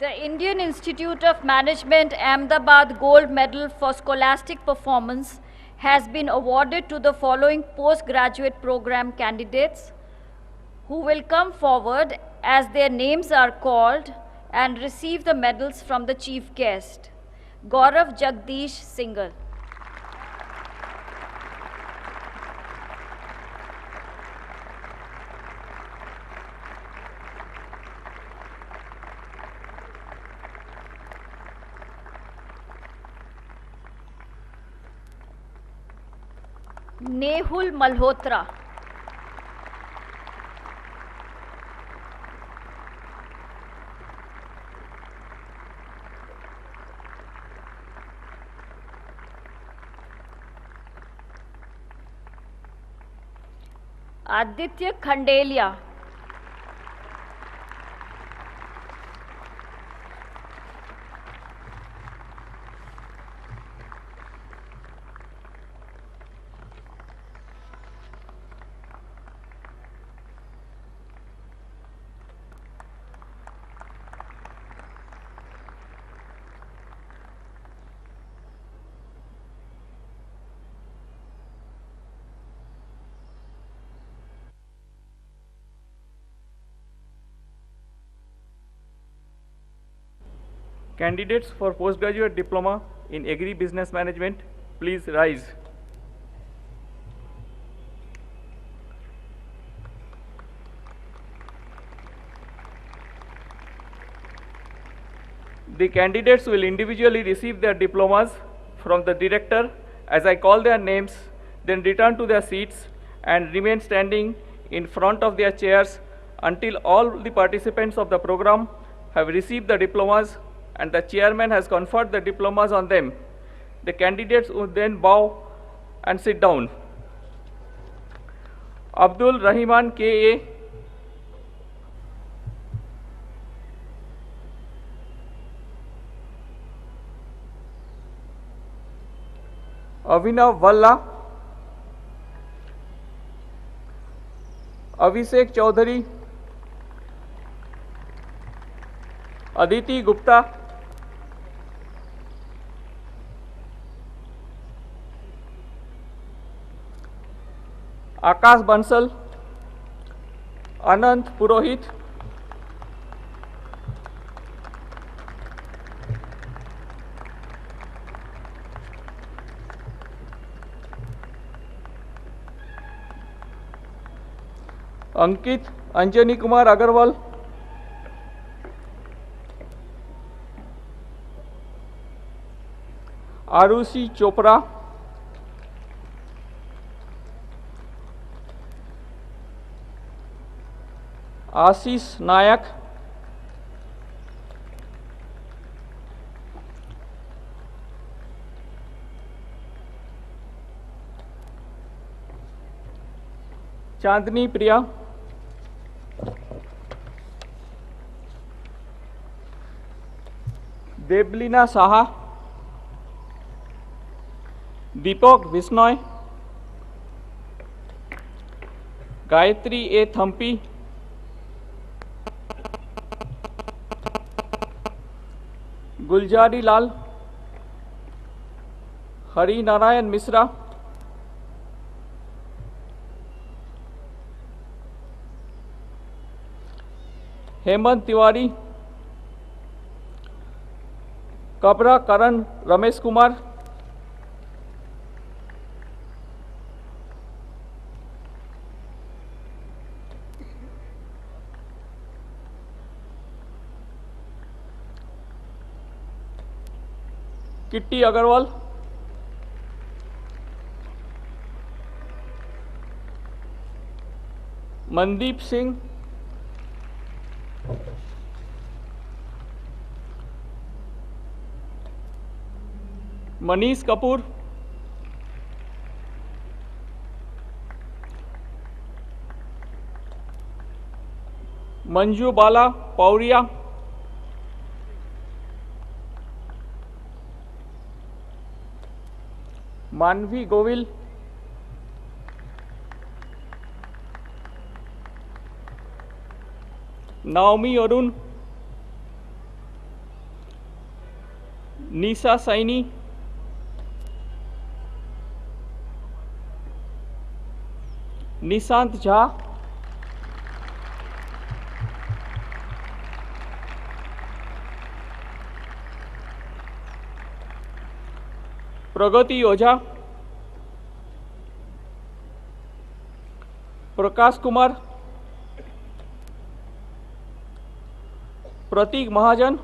The Indian Institute of Management Ahmedabad Gold Medal for Scholastic Performance has been awarded to the following postgraduate program candidates who will come forward as their names are called and receive the medals from the chief guest. Gaurav Jagdish Singhal. Nehul Malhotra. Aditya Khandelia. Candidates for postgraduate diploma in agri-business management, please rise. The candidates will individually receive their diplomas from the director as I call their names, then return to their seats and remain standing in front of their chairs until all the participants of the program have received the diplomas and the chairman has conferred the diplomas on them. The candidates would then bow and sit down. Abdul Rahiman K.A. Avinav Valla, Abhishek Chaudhary, Aditi Gupta, Akash Bansal, Anant Purohit, Ankit Anjani Kumar Agarwal, Arushi Chopra, Ashish Nayak, Chandni Priya, Deblina Saha, Deepak Visnoy, Gayatri A. Thampi, Guljari Lal, Hari Narayan Misra, Hemant Tiwari, Kabra Karan Ramesh Kumar, Kitty Agarwal, Mandeep Singh, Manish Kapoor, Manju Bala Pauria, Manvi Govil, Naomi Arun, Nisha Saini, Nishant Jha, Pragati Ojha, Prakash Kumar, Prateek Mahajan,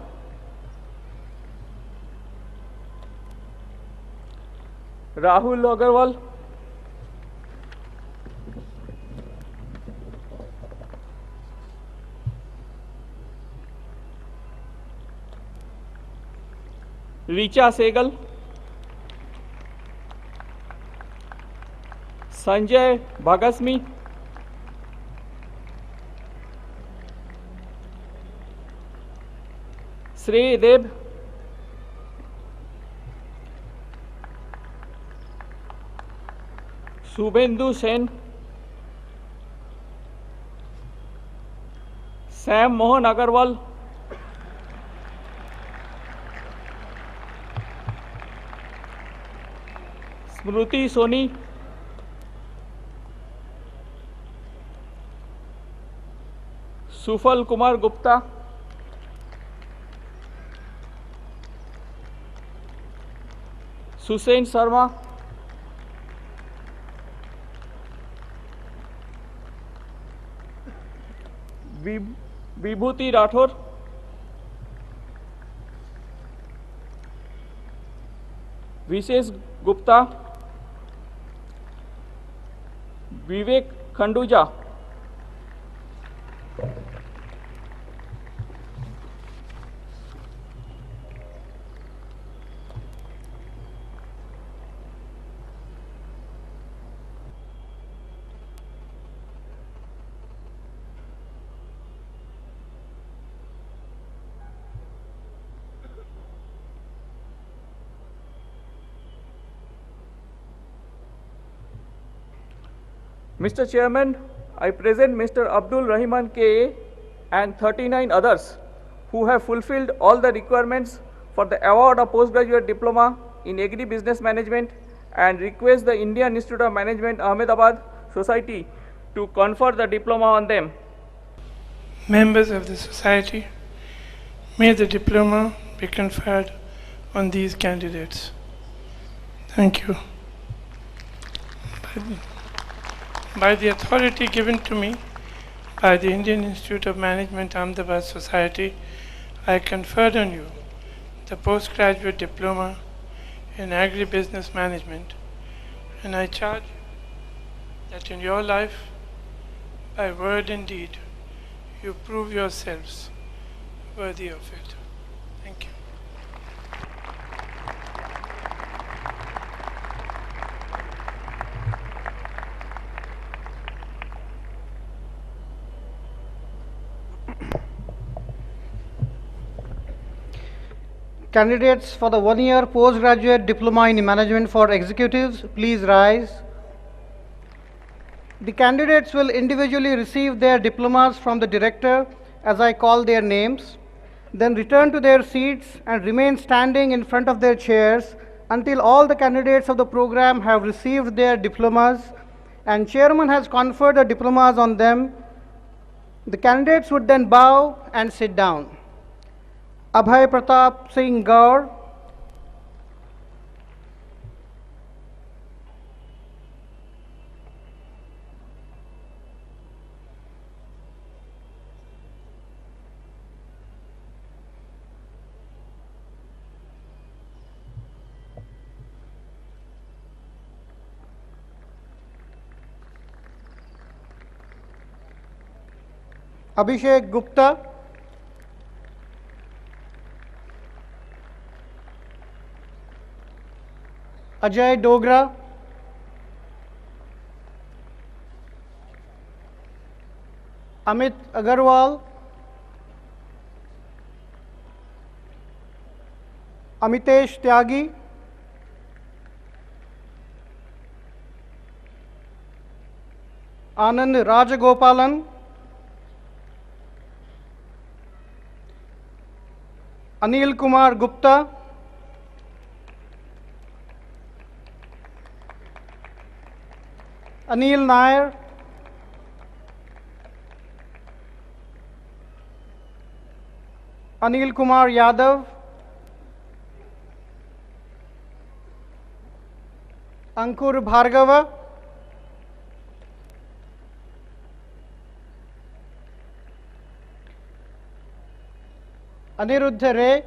Rahul Agarwal, Richa Sehgal, Sanjay भागस्मी, Shri Dev, Suvendu Sen, Sam Mohan Agarwal, स्मृति सोनी, सुफल कुमार गुप्ता, सुसेन शर्मा, विभूति राठौर, विशेष गुप्ता, विवेक Khanduja, Mr. Chairman, I present Mr. Abdul Rahman K. and 39 others who have fulfilled all the requirements for the award of postgraduate diploma in agri-business management and request the Indian Institute of Management Ahmedabad Society to confer the diploma on them. Members of the society, may the diploma be conferred on these candidates. Thank you. By the authority given to me by the Indian Institute of Management Ahmedabad Society, I conferred on you the postgraduate diploma in agribusiness management, and I charge you that in your life, by word and deed, you prove yourselves worthy of it. Thank you. Candidates for the one-year postgraduate diploma in management for executives, please rise. The candidates will individually receive their diplomas from the director as I call their names, then return to their seats and remain standing in front of their chairs until all the candidates of the program have received their diplomas and chairman has conferred the diplomas on them. The candidates would then bow and sit down. Abhay Pratap Singh Gaur, Abhishek Gupta, Ajay Dogra, Amit Agarwal, Amitesh Tyagi, Anand Rajagopalan, Anil Kumar Gupta, Anil Nair, Anil Kumar Yadav, Ankur Bhargava, Aniruddha Ray,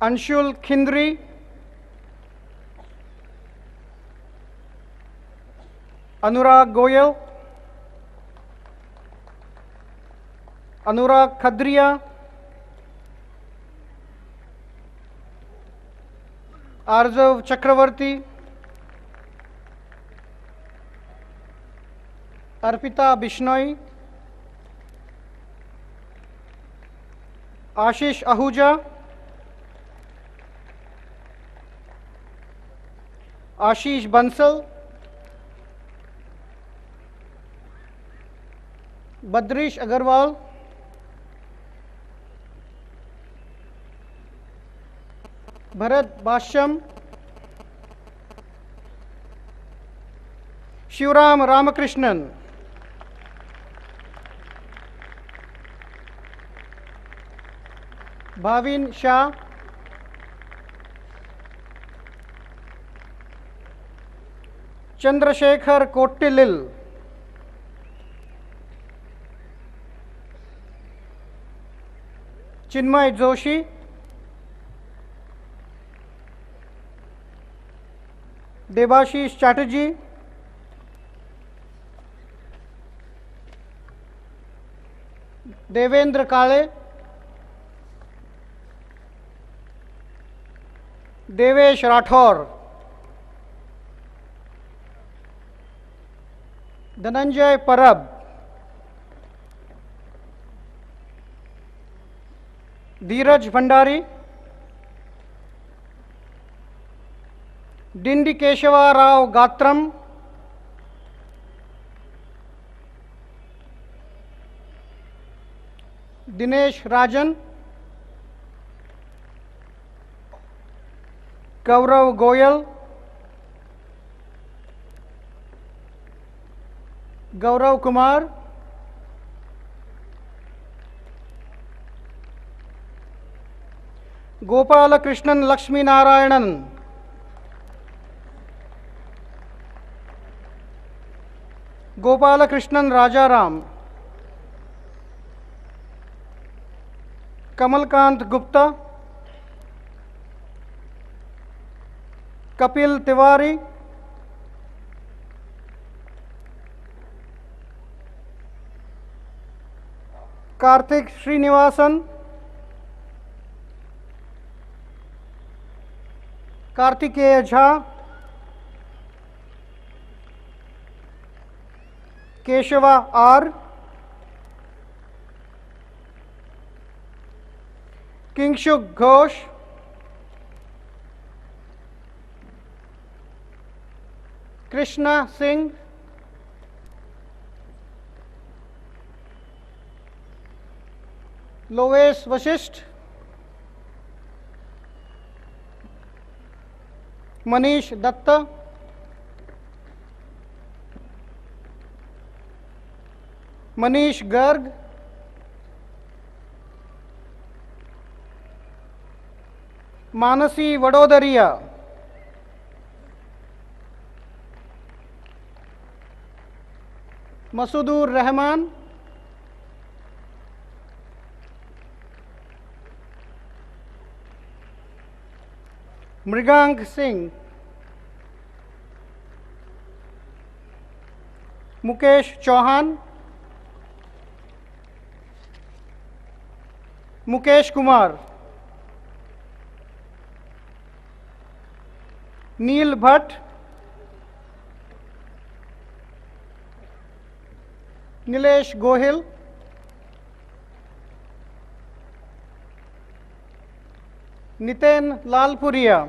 Anshul Khindri, Anurag Goyal, Anurag Khadria, Arzav Chakravarti, Arpita Bishnoi, Ashish Ahuja, Ashish Bansal, Badrish Agarwal, Bharat Basham, Shivram Ramakrishnan, Bhavin Shah, Chandrasekhar Kottilil, Chinmay Joshi, Debashish Chatterjee, Devendra Kale, Devesh Rathor, Dhananjay Parab, Dheeraj Bhandari, Dindi Keshava Rao Gatram, Dinesh Rajan, Gaurav Goyal, Gaurav Kumar, Gopala Krishnan Lakshmi Narayanan, Gopala Krishnan Rajaram, Kamalkant Gupta, Kapil Tiwari, Karthik Srinivasan, Kartikeya Jha, Keshava R, Kingshuk Ghosh, Krishna Singh, Lovesh Vashisht, Manish Datta, Manish Garg, Manasi Vadodariya, Masudur Rahman, Mrigang Singh, Mukesh Chauhan, Mukesh Kumar, Neil Bhatt, Nilesh Gohil, Niten Lalpuria,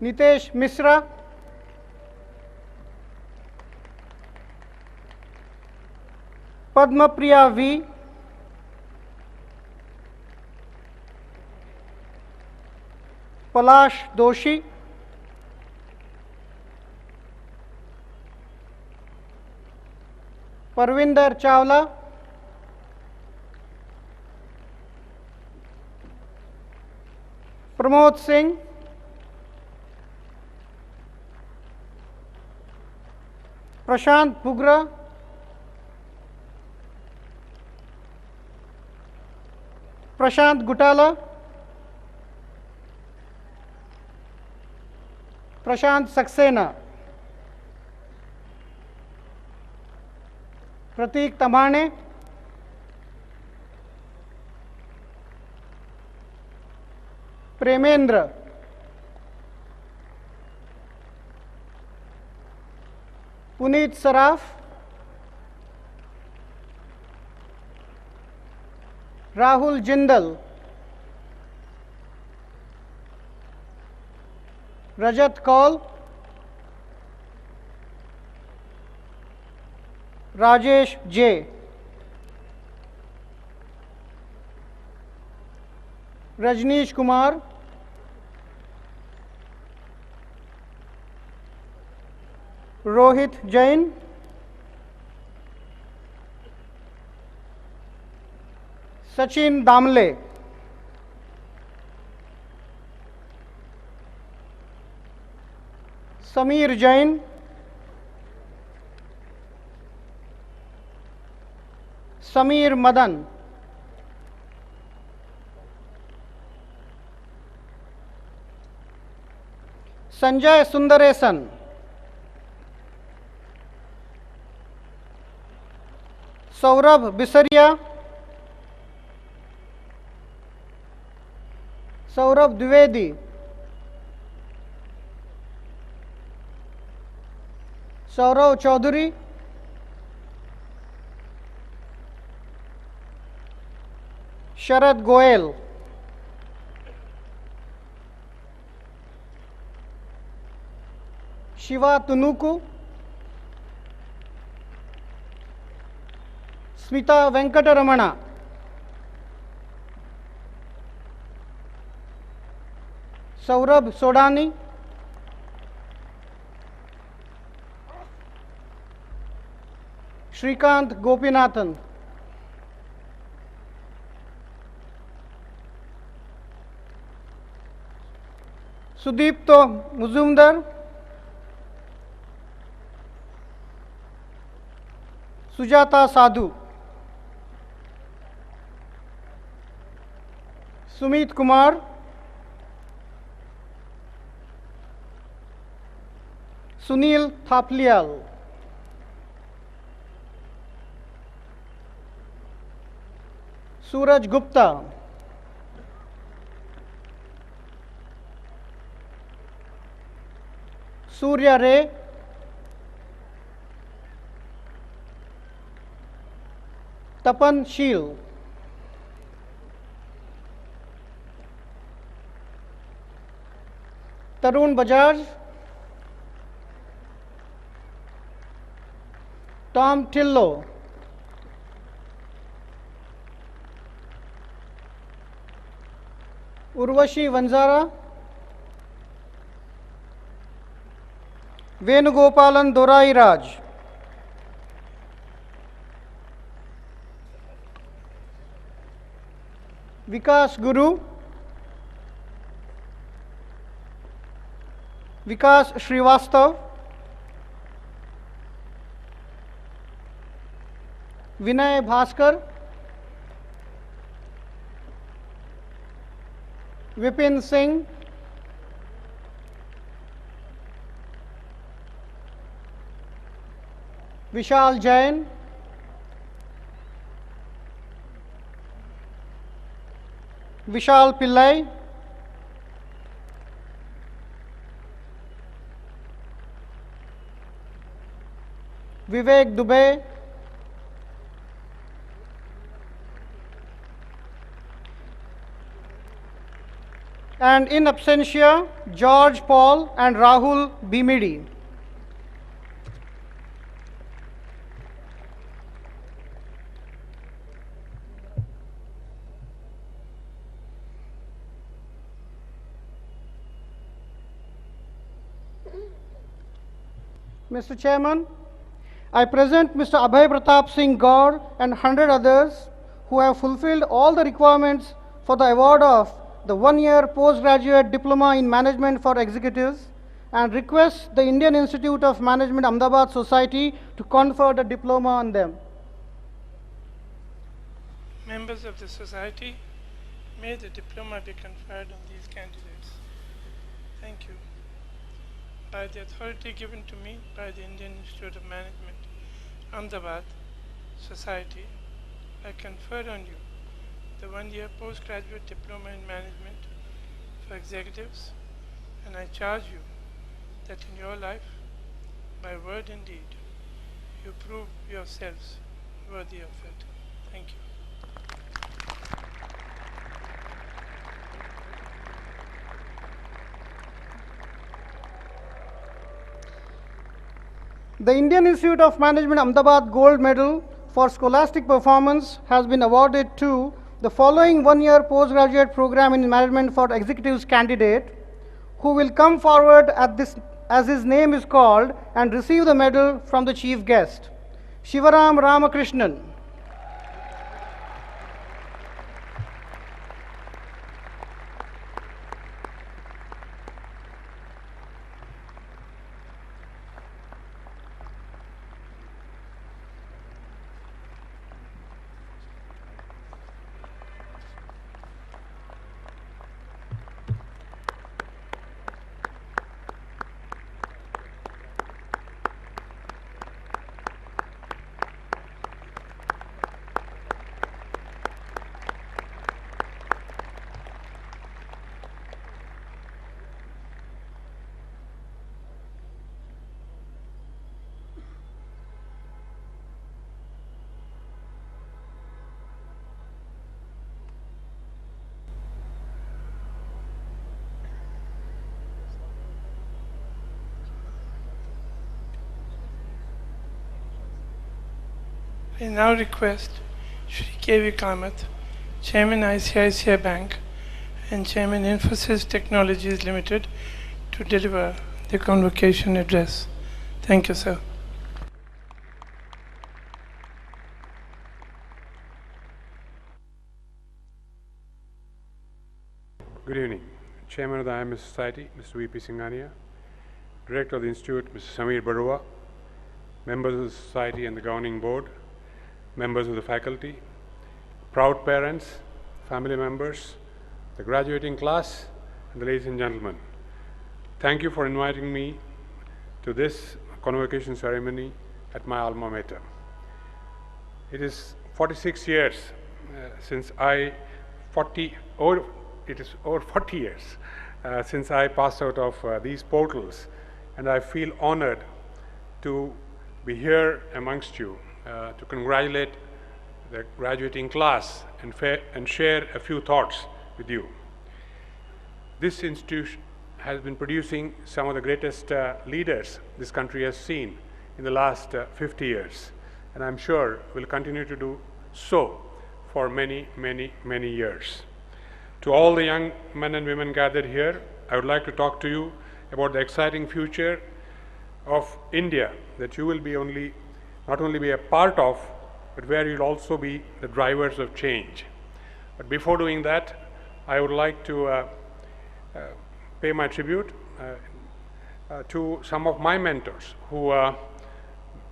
Nitesh Misra, Padma Priya V, Palash Doshi, Parvinder Chawla, Pramod Singh, Prashant Pugra, Prashant Gutala, Prashant Saxena, Pratik Tamane, Premendra, Puneet Saraf, Rahul Jindal, Rajat Kaul, Rajesh J, Rajneesh Kumar, Rohit Jain, Sachin Damle, Samir Jain, Samir Madan, Sanjay Sundaresan, Saurabh Bisaria, Saurabh Dwivedi, Saurav Chaudhary, Sharad Goel, Shiva Tunuku, Smita Venkataramana, Saurabh Sodani, Shrikant Gopinathan, Sudipto Muzumdar, Sujata Sadhu, Sumit Kumar, Sunil Thaplial, Suraj Gupta, Surya Ray, Tapan Sheel, Tarun Bajaj, Tom Tillo, Urvashi Vanzara, Venugopalan Dorai Raj, Vikas Guru, Vikas Srivastav, Vinay Bhaskar, Vipin Singh, Vishal Jain, Vishal Pillai, Vivek Dubey, and in absentia, George Paul and Rahul Bimidi. Mr. Chairman, I present Mr. Abhay Pratap Singh Gaur and 100 others who have fulfilled all the requirements for the award of the one-year postgraduate diploma in management for executives and request the Indian Institute of Management Ahmedabad Society to confer the diploma on them. Members of the society, may the diploma be conferred on these candidates. Thank you. By the authority given to me by the Indian Institute of Management, Ahmedabad Society, I confer on you the one-year postgraduate diploma in management for executives, and I charge you that in your life, by word and deed, you prove yourselves worthy of it. Thank you. The Indian Institute of Management Ahmedabad Gold Medal for Scholastic Performance has been awarded to the following one-year postgraduate program in management for executives candidate who will come forward at this, as his name is called, and receive the medal from the chief guest. Shivaram Ramakrishnan. I now request Shri Kamath, Chairman ICICI Bank and Chairman Infosys Technologies Limited, to deliver the convocation address. Thank you, sir. Good evening. Chairman of the IIMA Society, Mr. V.P. Singhania, Director of the Institute, Mr. Samir Barua, members of the Society and the Governing Board, members of the faculty, proud parents, family members, the graduating class, and the ladies and gentlemen. Thank you for inviting me to this convocation ceremony at my alma mater. It is 46 years since it is over 40 years since I passed out of these portals, and I feel honored to be here amongst you to congratulate the graduating class and share a few thoughts with you. This institution has been producing some of the greatest leaders this country has seen in the last 50 years, and I'm sure will continue to do so for many, many, many years. To all the young men and women gathered here, I would like to talk to you about the exciting future of India that you will be not only be a part of, but where you'll also be the drivers of change. But before doing that, I would like to pay my tribute to some of my mentors who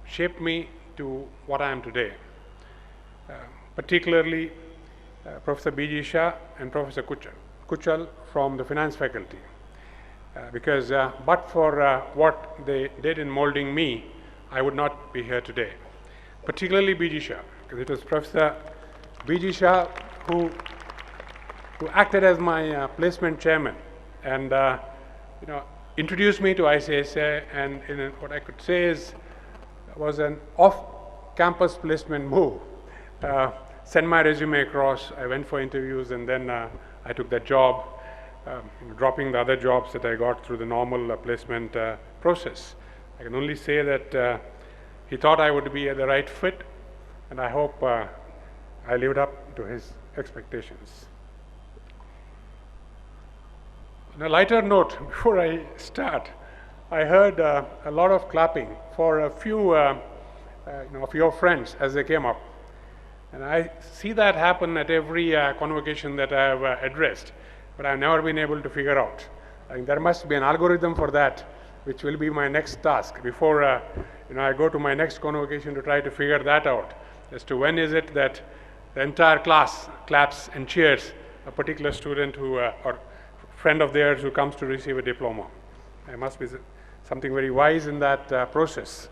shaped me to what I am today, particularly Professor Vijay and Professor Kuchal from the finance faculty, because but for what they did in molding me, I would not be here today. Particularly Vijay, because it was Professor Vijay who acted as my placement chairman and introduced me to ICICI, and what I could say was an off-campus placement move. Sent my resume across, I went for interviews, and then I took that job, dropping the other jobs that I got through the normal placement process. I can only say that he thought I would be the right fit, and I hope I lived up to his expectations. On a lighter note, before I start, I heard a lot of clapping for a few of your friends as they came up. And I see that happen at every convocation that I have addressed, but I've never been able to figure out. I think there must be an algorithm for that, which will be my next task before I go to my next convocation to try to figure that out as to when is it that the entire class claps and cheers a particular student who or friend of theirs who comes to receive a diploma. There must be something very wise in that process.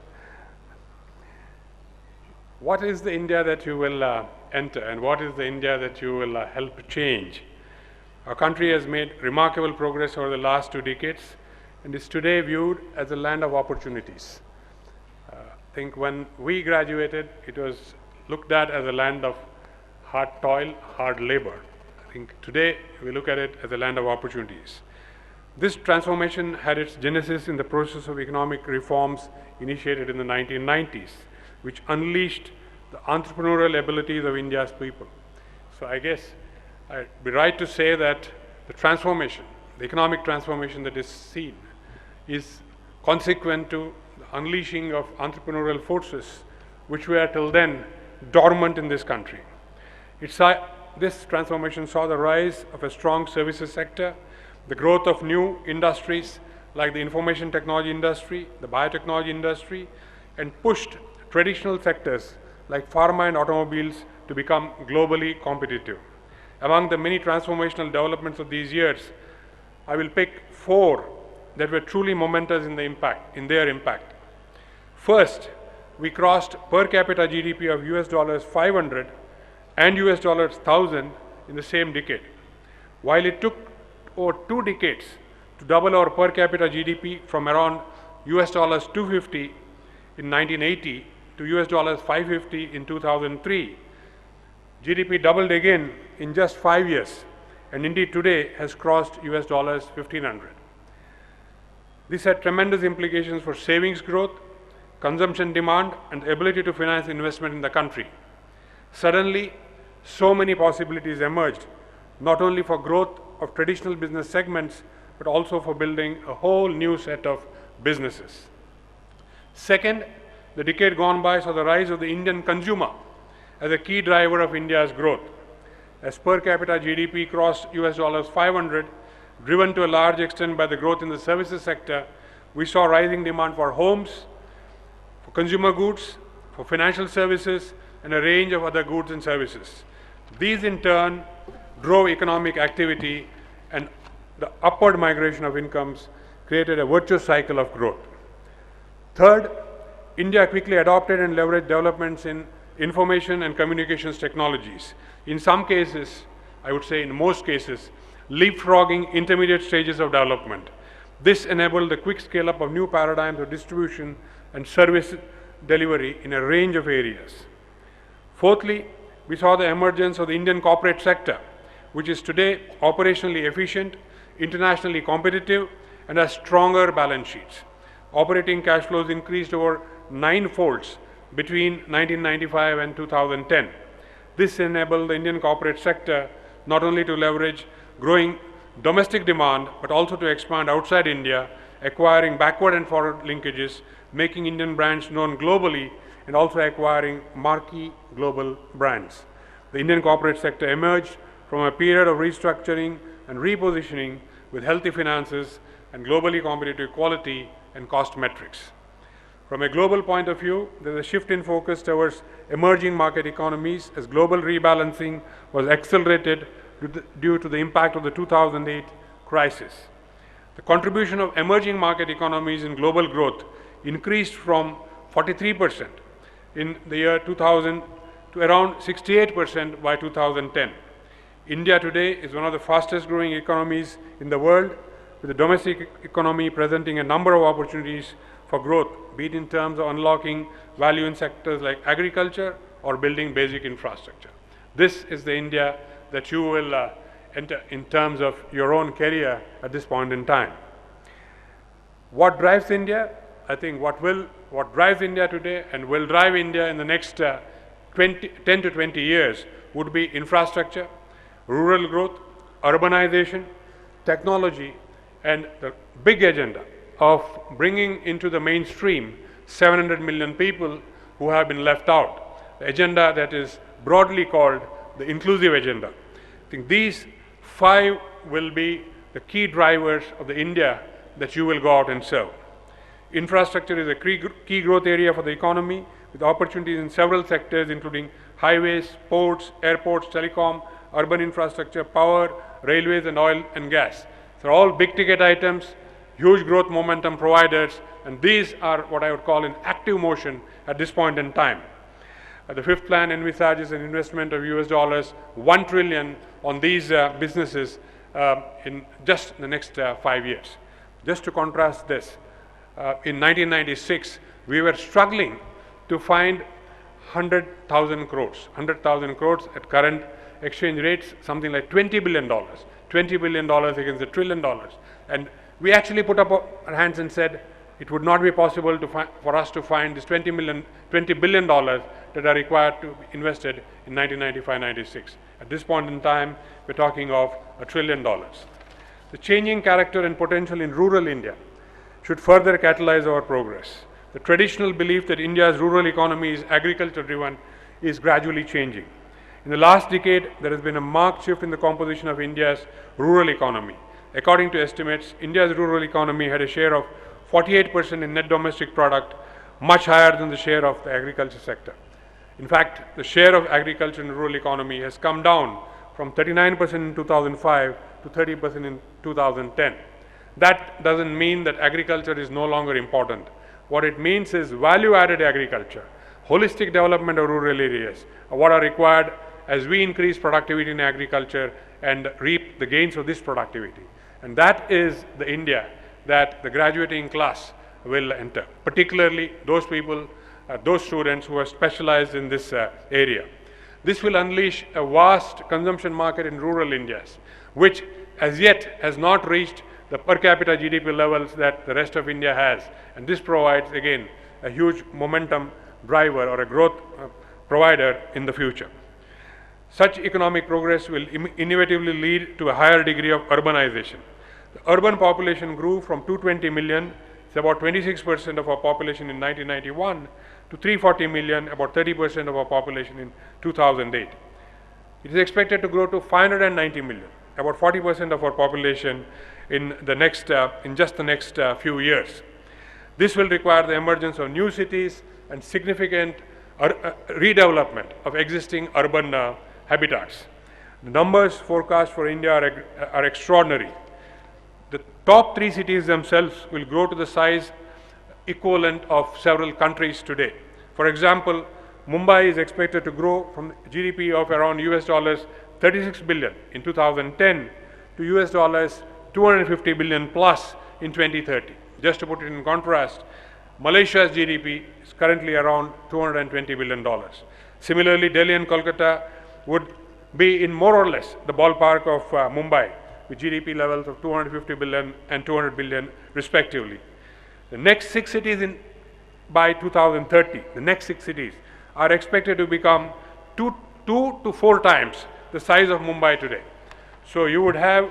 What is the India that you will enter, and what is the India that you will help change? Our country has made remarkable progress over the last 2 decades and is today viewed as a land of opportunities. I think when we graduated, it was looked at as a land of hard toil, hard labor. I think today we look at it as a land of opportunities. This transformation had its genesis in the process of economic reforms initiated in the 1990s, which unleashed the entrepreneurial abilities of India's people. So I guess I'd be right to say that the transformation, the economic transformation that is seen, is consequent to the unleashing of entrepreneurial forces which were till then dormant in this country. This transformation saw the rise of a strong services sector, the growth of new industries like the information technology industry, the biotechnology industry, and pushed traditional sectors like pharma and automobiles to become globally competitive. Among the many transformational developments of these years, I will pick 4 that were truly momentous in their impact. First, we crossed per capita GDP of $500 and $1,000 in the same decade. While it took over 2 decades to double our per capita GDP from around $250 in 1980 to $550 in 2003, GDP doubled again in just 5 years, and indeed today has crossed $1,500. This had tremendous implications for savings growth, consumption demand, and the ability to finance investment in the country. Suddenly, so many possibilities emerged, not only for growth of traditional business segments, but also for building a whole new set of businesses. Second, the decade gone by saw the rise of the Indian consumer as a key driver of India's growth. As per capita GDP crossed $500, driven to a large extent by the growth in the services sector, we saw rising demand for homes, for consumer goods, for financial services, and a range of other goods and services. These in turn drove economic activity, and the upward migration of incomes created a virtuous cycle of growth. Third, India quickly adopted and leveraged developments in information and communications technologies. In some cases, I would say in most cases, leapfrogging intermediate stages of development. This enabled the quick scale-up of new paradigms of distribution and service delivery in a range of areas. Fourthly, we saw the emergence of the Indian corporate sector, which is today operationally efficient, internationally competitive, and has stronger balance sheets. Operating cash flows increased over 9-folds between 1995 and 2010. This enabled the Indian corporate sector not only to leverage growing domestic demand, but also to expand outside India, acquiring backward and forward linkages, making Indian brands known globally, and also acquiring marquee global brands. The Indian corporate sector emerged from a period of restructuring and repositioning with healthy finances and globally competitive quality and cost metrics. From a global point of view, there is a shift in focus towards emerging market economies as global rebalancing was accelerated due to the impact of the 2008 crisis. The contribution of emerging market economies in global growth increased from 43% in the year 2000 to around 68% by 2010. India today is one of the fastest growing economies in the world, with the domestic economy presenting a number of opportunities for growth, be it in terms of unlocking value in sectors like agriculture or building basic infrastructure. This is the India that you will enter in terms of your own career at this point in time. What drives India? I think what drives India today and will drive India in the next 10 to 20 years would be infrastructure, rural growth, urbanization, technology, and the big agenda of bringing into the mainstream 700 million people who have been left out, the agenda that is broadly called the inclusive agenda. I think these 5 will be the key drivers of the India that you will go out and serve. Infrastructure is a key growth area for the economy, with opportunities in several sectors including highways, ports, airports, telecom, urban infrastructure, power, railways, and oil and gas. They're all big ticket items, huge growth momentum providers, and these are what I would call in active motion at this point in time. The fifth plan envisages an investment of US $1 trillion on these businesses in just the next 5 years. Just to contrast this, in 1996, we were struggling to find 100,000 crores. 100,000 crores at current exchange rates, something like $20 billion. $20 billion against $1 trillion. And we actually put up our hands and said, it would not be possible for us to find this $20 billion that are required to be invested in 1995-96. At this point in time, we're talking of $1 trillion. The changing character and potential in rural India should further catalyze our progress. The traditional belief that India's rural economy is agriculture-driven is gradually changing. In the last decade, there has been a marked shift in the composition of India's rural economy. According to estimates, India's rural economy had a share of 48% in net domestic product, much higher than the share of the agriculture sector. In fact, the share of agriculture in the rural economy has come down from 39% in 2005 to 30% in 2010. That doesn't mean that agriculture is no longer important. What it means is value-added agriculture, holistic development of rural areas are what are required as we increase productivity in agriculture and reap the gains of this productivity. And that is the India that the graduating class will enter, particularly those people, those students who are specialized in this area. This will unleash a vast consumption market in rural India, which as yet has not reached the per capita GDP levels that the rest of India has. And this provides, again, a huge momentum driver or a growth provider in the future. Such economic progress will inevitably lead to a higher degree of urbanization. The urban population grew from 220 million, it's about 26% of our population in 1991, to 340 million, about 30% of our population in 2008. It is expected to grow to 590 million, about 40% of our population in just the next few years. This will require the emergence of new cities and significant redevelopment of existing urban habitats. The numbers forecast for India are extraordinary. The top 3 cities themselves will grow to the size equivalent of several countries today. For example, Mumbai is expected to grow from GDP of around US $36 billion in 2010 to US $250 billion plus in 2030. Just to put it in contrast, Malaysia's GDP is currently around $220 billion. Similarly, Delhi and Kolkata would be in more or less the ballpark of Mumbai, with GDP levels of $250 billion and $200 billion respectively. The next 6 cities by 2030, the next 6 cities are expected to become 2 to 4 times the size of Mumbai today. So you would have,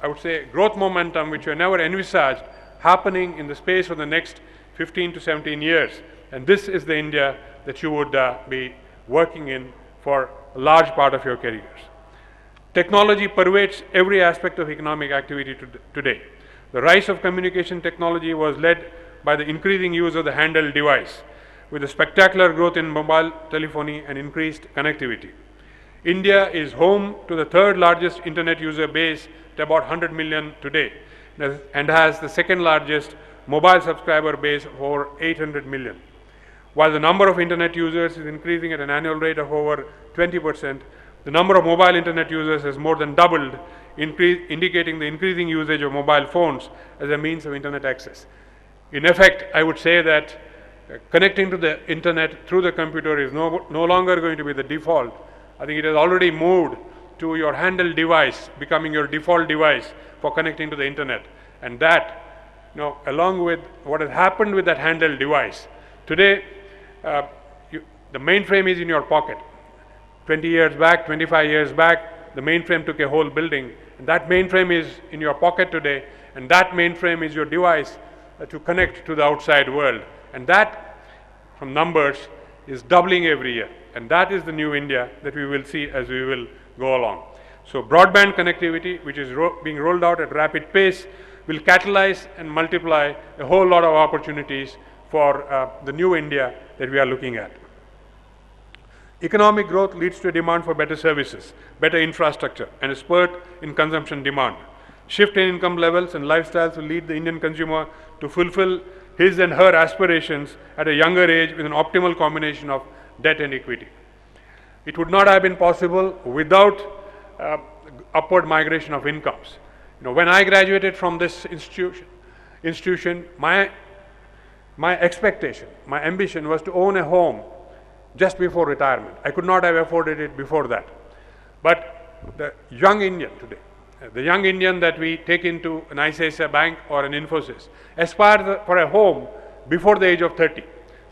I would say, growth momentum which you never envisaged happening in the space of the next 15 to 17 years. And this is the India that you would be working in for a large part of your careers. Technology pervades every aspect of economic activity today. The rise of communication technology was led by the increasing use of the handheld device, with a spectacular growth in mobile telephony and increased connectivity. India is home to the 3rd largest internet user base at about 100 million today, and has the 2nd largest mobile subscriber base of over 800 million. While the number of internet users is increasing at an annual rate of over 20%, the number of mobile internet users has more than doubled, indicating the increasing usage of mobile phones as a means of internet access. In effect, I would say that connecting to the internet through the computer is no longer going to be the default. I think it has already moved to your handheld device becoming your default device for connecting to the internet. And that, along with what has happened with that handheld device, today the mainframe is in your pocket. 20 years back, 25 years back, the mainframe took a whole building, and that mainframe is in your pocket today, and that mainframe is your device to connect to the outside world. And that, from numbers, is doubling every year. And that is the new India that we will see as we will go along. So broadband connectivity, which is being rolled out at rapid pace, will catalyze and multiply a whole lot of opportunities for the new India that we are looking at. Economic growth leads to a demand for better services, better infrastructure, and a spurt in consumption demand. Shift in income levels and lifestyles will lead the Indian consumer to fulfill his and her aspirations at a younger age with an optimal combination of debt and equity. It would not have been possible without upward migration of incomes. When I graduated from this institution, my expectation, my ambition was to own a home just before retirement. I could not have afforded it before that. But the young Indian today, the young Indian that we take into an ICICI bank or an Infosys, aspires for a home before the age of 30.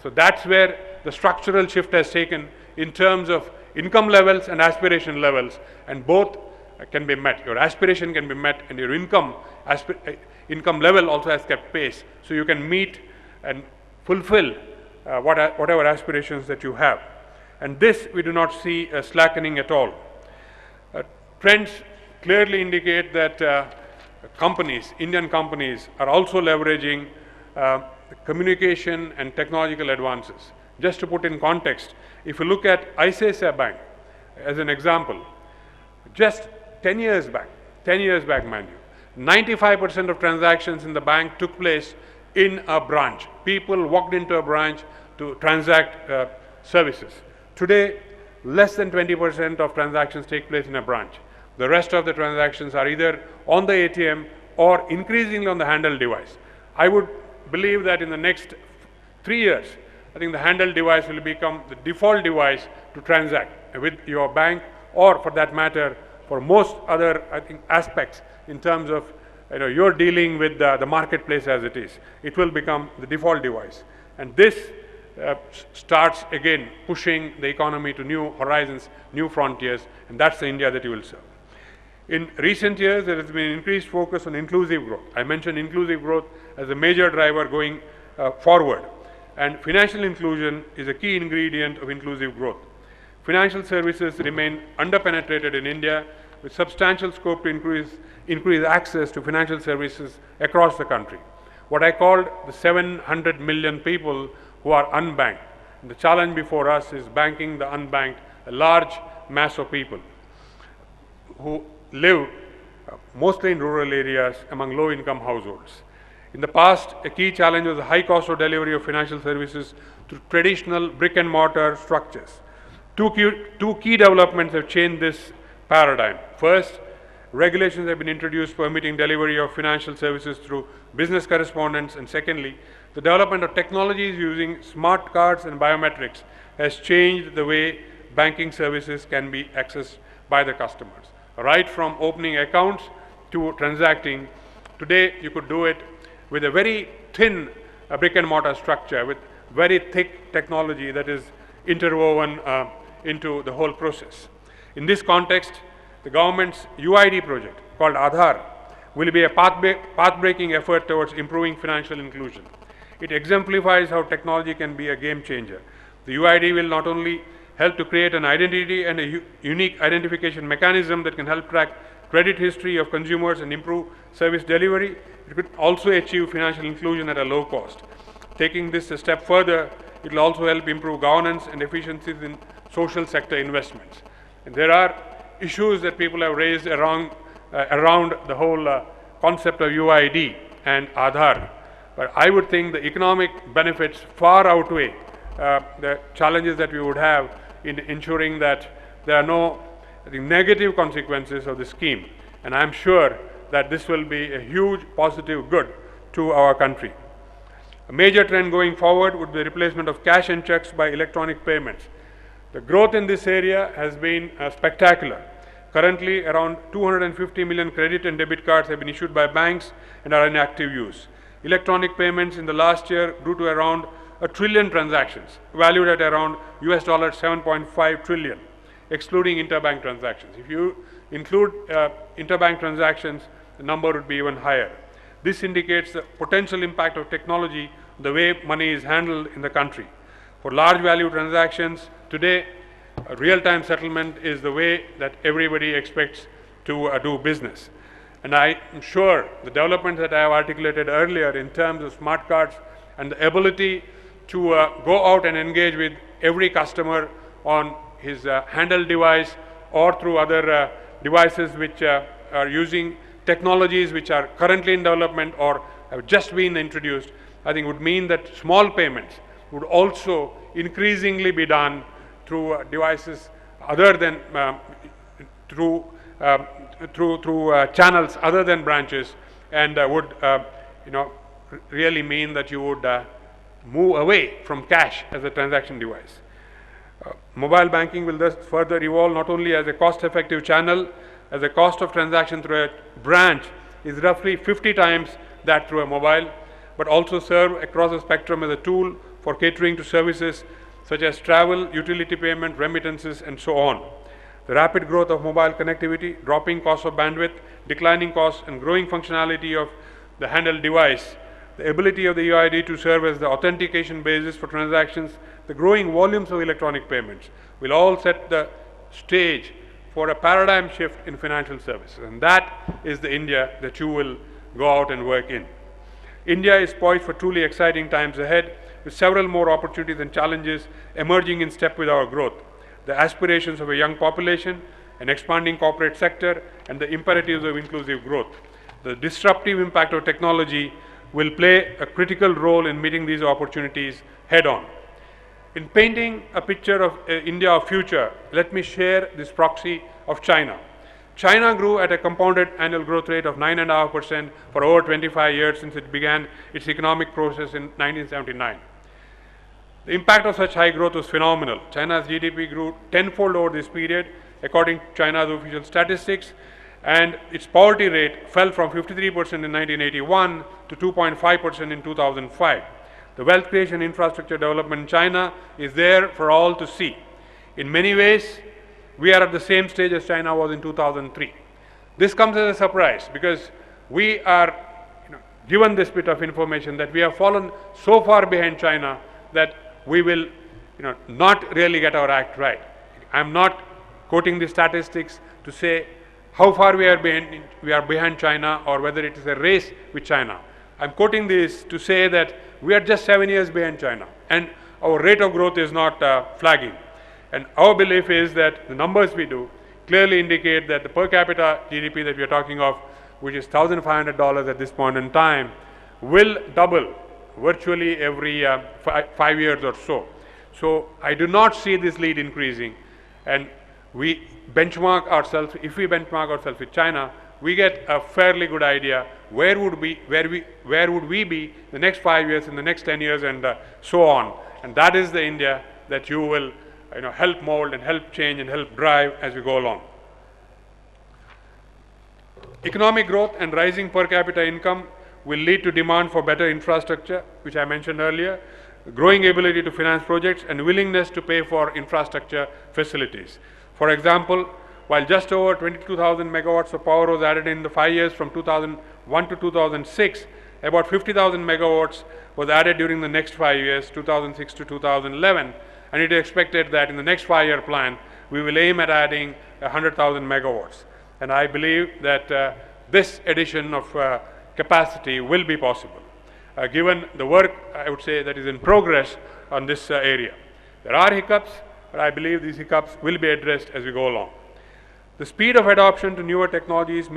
So that's where the structural shift has taken in terms of income levels and aspiration levels, and both can be met. Your aspiration can be met, and your income level also has kept pace. So you can meet and fulfill whatever aspirations that you have. And this we do not see slackening at all. Trends clearly indicate that companies, Indian companies, are also leveraging communication and technological advances. Just to put in context, if you look at ICICI Bank as an example, just 10 years back, mind you, 95% of transactions in the bank took place in a branch. People walked into a branch to transact services. Today, less than 20% of transactions take place in a branch. The rest of the transactions are either on the ATM or increasingly on the handheld device. I would believe that in the next 3 years, I think the handheld device will become the default device to transact with your bank, or for that matter, for most other, I think, aspects in terms of you're dealing with the marketplace as it is. It will become the default device. And this starts again pushing the economy to new horizons, new frontiers, and that's the India that you will serve. In recent years, there has been increased focus on inclusive growth. I mentioned inclusive growth as a major driver going forward. And financial inclusion is a key ingredient of inclusive growth. Financial services remain underpenetrated in India, with substantial scope to increase access to financial services across the country. What I called the 700 million people who are unbanked. And the challenge before us is banking the unbanked, a large mass of people who live mostly in rural areas among low-income households. In the past, a key challenge was the high cost of delivery of financial services through traditional brick-and-mortar structures. Two key developments have changed this paradigm. First, regulations have been introduced permitting delivery of financial services through business correspondence, and secondly, the development of technologies using smart cards and biometrics has changed the way banking services can be accessed by the customers. Right from opening accounts to transacting, today you could do it with a very thin brick and mortar structure, with very thick technology that is interwoven into the whole process. In this context, the government's UID project called Aadhaar will be a path-breaking effort towards improving financial inclusion. It exemplifies how technology can be a game changer. The UID will not only help to create an identity and a unique identification mechanism that can help track credit history of consumers and improve service delivery, it could also achieve financial inclusion at a low cost. Taking this a step further, it will also help improve governance and efficiencies in social sector investments. And there are issues that people have raised around the whole concept of UID and Aadhaar. But I would think the economic benefits far outweigh the challenges that we would have in ensuring that there are no negative consequences of the scheme. And I'm sure that this will be a huge positive good to our country. A major trend going forward would be the replacement of cash and checks by electronic payments. The growth in this area has been spectacular. Currently, around 250 million credit and debit cards have been issued by banks and are in active use. Electronic payments in the last year grew to around 1 trillion transactions, valued at around $7.5 trillion, excluding interbank transactions. If you include interbank transactions, the number would be even higher. This indicates the potential impact of technology, the way money is handled in the country. For large value transactions, today, real-time settlement is the way that everybody expects to do business. And I am sure the developments that I have articulated earlier in terms of smart cards and the ability to go out and engage with every customer on his handheld device or through other devices which are using technologies which are currently in development or have just been introduced, I think would mean that small payments would also increasingly be done through devices other than through channels other than branches, and would really mean that you would move away from cash as a transaction device. Mobile banking will thus further evolve not only as a cost-effective channel, as the cost of transaction through a branch is roughly 50 times that through a mobile, but also serve across the spectrum as a tool for catering to services such as travel, utility payment, remittances, and so on. The rapid growth of mobile connectivity, dropping cost of bandwidth, declining costs, and growing functionality of the handheld device, the ability of the UID to serve as the authentication basis for transactions, the growing volumes of electronic payments will all set the stage for a paradigm shift in financial services. And that is the India that you will go out and work in. India is poised for truly exciting times ahead, with several more opportunities and challenges emerging in step with our growth. The aspirations of a young population, an expanding corporate sector, and the imperatives of inclusive growth. The disruptive impact of technology will play a critical role in meeting these opportunities head-on. In painting a picture of India of future, let me share this proxy of China. China grew at a compounded annual growth rate of 9.5% for over 25 years since it began its economic process in 1979. The impact of such high growth was phenomenal. China's GDP grew tenfold over this period, according to China's official statistics, and its poverty rate fell from 53% in 1981 to 2.5% in 2005. The wealth creation infrastructure development in China is there for all to see. In many ways, we are at the same stage as China was in 2003. This comes as a surprise because we are given this bit of information that we have fallen so far behind China that we will not really get our act right. I am not quoting the statistics to say how far we are behind China or whether it is a race with China. I am quoting this to say that we are just 7 years behind China and our rate of growth is not flagging. And our belief is that the numbers we do clearly indicate that the per capita GDP that we are talking of, which is $1,500 at this point in time, will double virtually every 5 years or so. So I do not see this lead increasing, and we benchmark ourselves. If we benchmark ourselves with China, we get a fairly good idea where would we be the next 5 years, in the next 10 years, and so on. And that is the India that you will help mold and help change and help drive as we go along. Economic growth and rising per capita income will lead to demand for better infrastructure, which I mentioned earlier, growing ability to finance projects, and willingness to pay for infrastructure facilities. For example, while just over 22,000 megawatts of power was added in the 5 years from 2001 to 2006, about 50,000 megawatts was added during the next 5 years, 2006 to 2011, and it is expected that in the next 5-year plan, we will aim at adding 100,000 megawatts. And I believe that this addition of capacity will be possible, given the work, I would say, that is in progress on this area. There are hiccups, but I believe these hiccups will be addressed as we go along. The speed of adoption to newer technological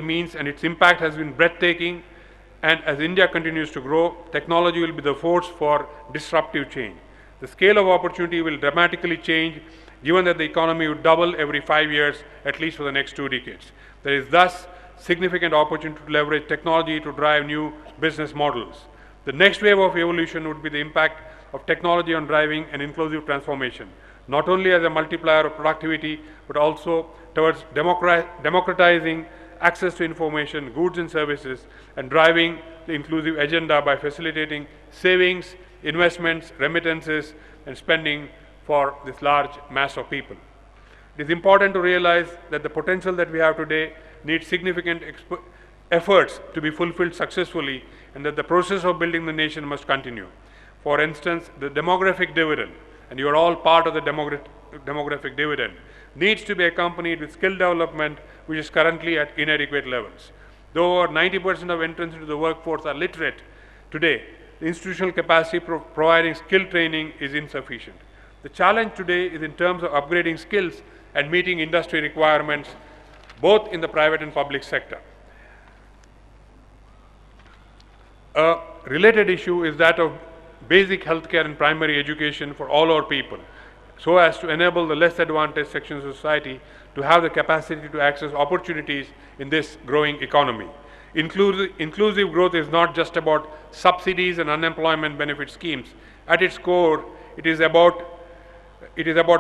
means, and its impact has been breathtaking, and as India continues to grow, technology will be the force for disruptive change. The scale of opportunity will dramatically change, given that the economy would double every 5 years, at least for the next 2 decades. There is thus significant opportunity to leverage technology to drive new business models. The next wave of evolution would be the impact of technology on driving an inclusive transformation, not only as a multiplier of productivity, but also towards democratizing access to information, goods and services, and driving the inclusive agenda by facilitating savings, investments, remittances, and spending for this large mass of people. It is important to realize that the potential that we have today needs significant efforts to be fulfilled successfully, and that the process of building the nation must continue. For instance, the demographic dividend, and you are all part of the demographic dividend, needs to be accompanied with skill development, which is currently at inadequate levels. Though over 90% of entrants into the workforce are literate today, the institutional capacity providing skill training is insufficient. The challenge today is in terms of upgrading skills and meeting industry requirements, both in the private and public sector. A related issue is that of basic healthcare and primary education for all our people, so as to enable the less advantaged sections of society to have the capacity to access opportunities in this growing economy. Inclusive growth is not just about subsidies and unemployment benefit schemes. At its core, it is about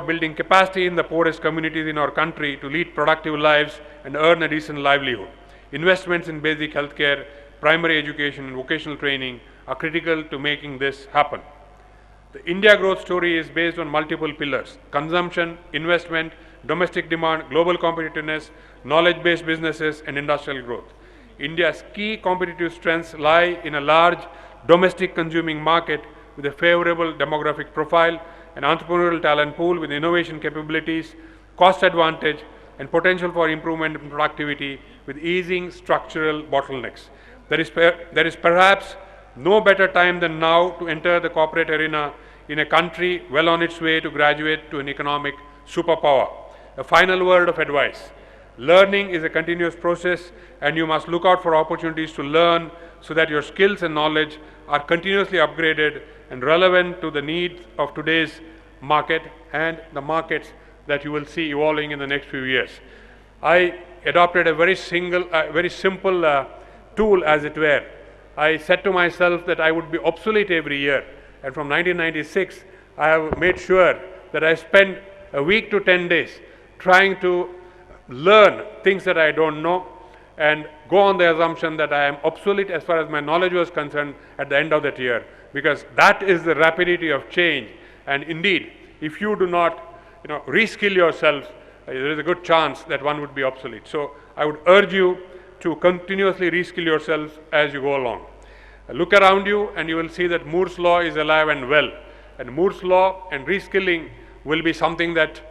building capacity in the poorest communities in our country to lead productive lives and earn a decent livelihood. Investments in basic healthcare, primary education and vocational training are critical to making this happen. The India growth story is based on multiple pillars: consumption, investment, domestic demand, global competitiveness, knowledge-based businesses, and industrial growth. India's key competitive strengths lie in a large domestic consuming market with a favorable demographic profile, an entrepreneurial talent pool with innovation capabilities, cost advantage, and potential for improvement in productivity with easing structural bottlenecks. There is perhaps no better time than now to enter the corporate arena in a country well on its way to graduate to an economic superpower. A final word of advice: learning is a continuous process, and you must look out for opportunities to learn so that your skills and knowledge are continuously upgraded and relevant to the needs of today's market and the markets that you will see evolving in the next few years. I adopted a very simple tool, as it were. I said to myself that I would be obsolete every year, and from 1996 I have made sure that I spend a week to 10 days trying to learn things that I don't know and go on the assumption that I am obsolete as far as my knowledge was concerned at the end of that year, because that is the rapidity of change. And indeed, if you do not reskill yourself, there is a good chance that one would be obsolete. So I would urge you to continuously reskill yourselves as you go along. Look around you and you will see that Moore's law is alive and well. And Moore's law and reskilling will be something that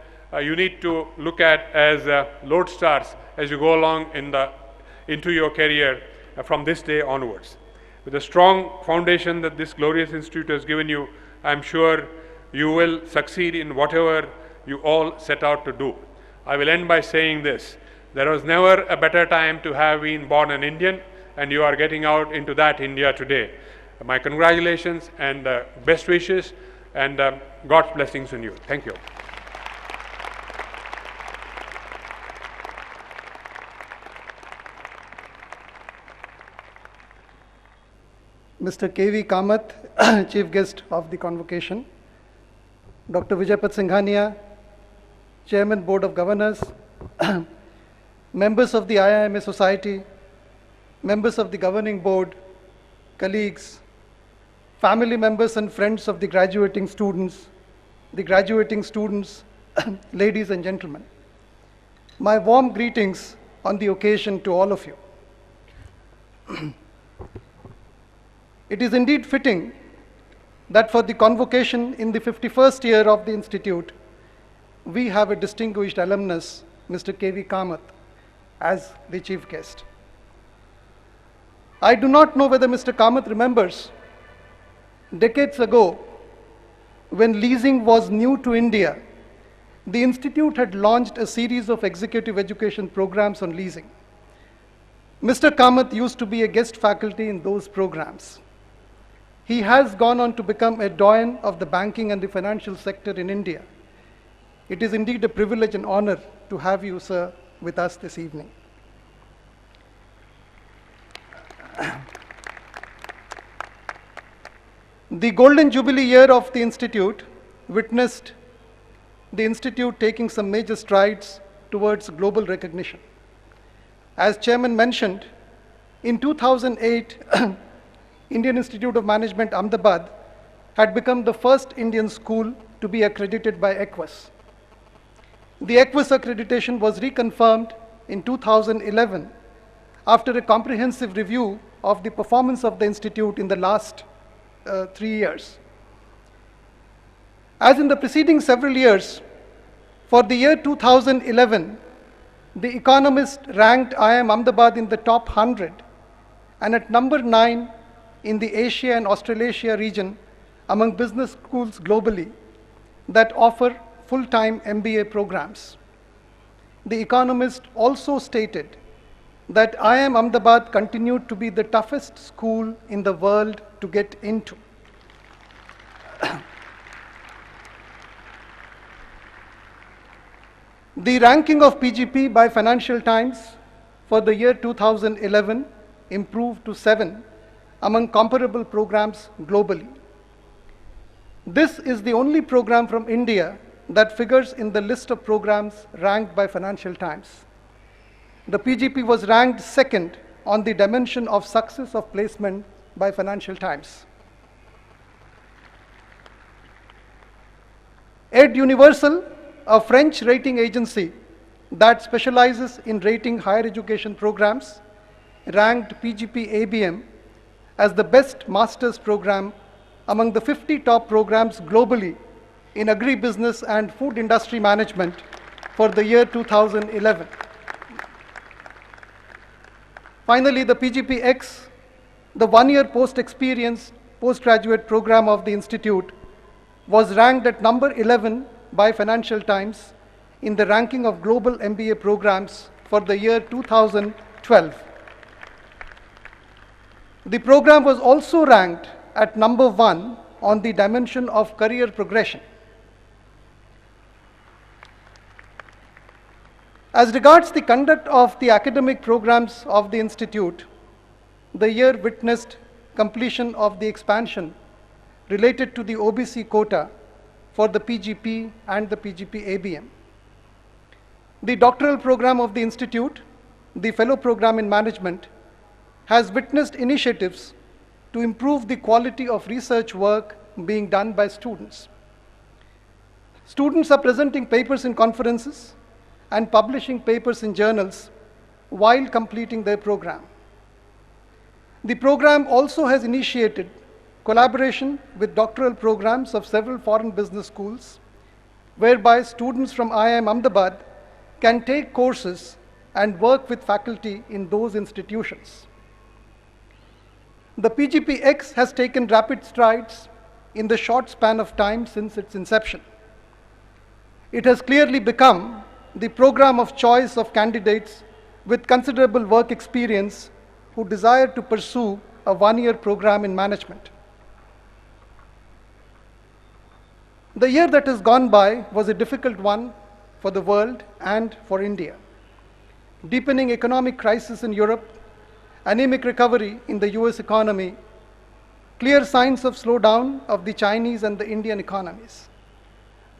you need to look at as lodestars as you go along into your career from this day onwards. With a strong foundation that this glorious institute has given you, I am sure you will succeed in whatever you all set out to do. I will end by saying this: there was never a better time to have been born an Indian, and you are getting out into that India today. My congratulations and best wishes, and God's blessings on you. Thank you. Mr. K.V. Kamath, Chief Guest of the Convocation, Dr. Vijay Singhania, Chairman, Board of Governors, members of the IIMA Society, members of the Governing Board, colleagues, family members and friends of the graduating students, ladies and gentlemen. My warm greetings on the occasion to all of you. It is indeed fitting that for the convocation in the 51st year of the Institute, we have a distinguished alumnus, Mr. K.V. Kamath, as the chief guest. I do not know whether Mr. Kamath remembers, decades ago, when leasing was new to India, the Institute had launched a series of executive education programs on leasing. Mr. Kamath used to be a guest faculty in those programs. He has gone on to become a doyen of the banking and the financial sector in India. It is indeed a privilege and honor to have you, sir, with us this evening. The Golden Jubilee year of the Institute witnessed the Institute taking some major strides towards global recognition. As Chairman mentioned, in 2008, Indian Institute of Management, Ahmedabad, had become the first Indian school to be accredited by EQUIS. The EQUIS accreditation was reconfirmed in 2011 after a comprehensive review of the performance of the institute in the last 3 years. As in the preceding several years, for the year 2011, the Economist ranked IIM Ahmedabad in the top 100 and at number 9 in the Asia and Australasia region among business schools globally that offer full-time MBA programs. The Economist also stated that IIM Ahmedabad continued to be the toughest school in the world to get into. The ranking of PGP by Financial Times for the year 2011 improved to 7 among comparable programs globally. This is the only program from India that figures in the list of programs ranked by Financial Times. The PGP was ranked second on the dimension of success of placement by Financial Times. Ed Universal, a French rating agency that specializes in rating higher education programs, ranked PGP ABM as the best master's program among the 50 top programs globally in agribusiness and food industry management for the year 2011. Finally, the PGP-X, the one-year post-experience postgraduate program of the institute, was ranked at number 11 by Financial Times in the ranking of global MBA programs for the year 2012. The program was also ranked at number 1 on the dimension of career progression. As regards the conduct of the academic programs of the institute, the year witnessed completion of the expansion related to the OBC quota for the PGP and the PGP ABM. The doctoral program of the institute, the fellow program in management, has witnessed initiatives to improve the quality of research work being done by students. Students are presenting papers in conferences and publishing papers in journals while completing their program. The program also has initiated collaboration with doctoral programs of several foreign business schools, whereby students from IIM Ahmedabad can take courses and work with faculty in those institutions. The PGP-X has taken rapid strides in the short span of time since its inception. It has clearly become the program of choice of candidates with considerable work experience who desire to pursue a one-year program in management. The year that has gone by was a difficult one for the world and for India. Deepening economic crisis in Europe, anemic recovery in the US economy, clear signs of slowdown of the Chinese and the Indian economies.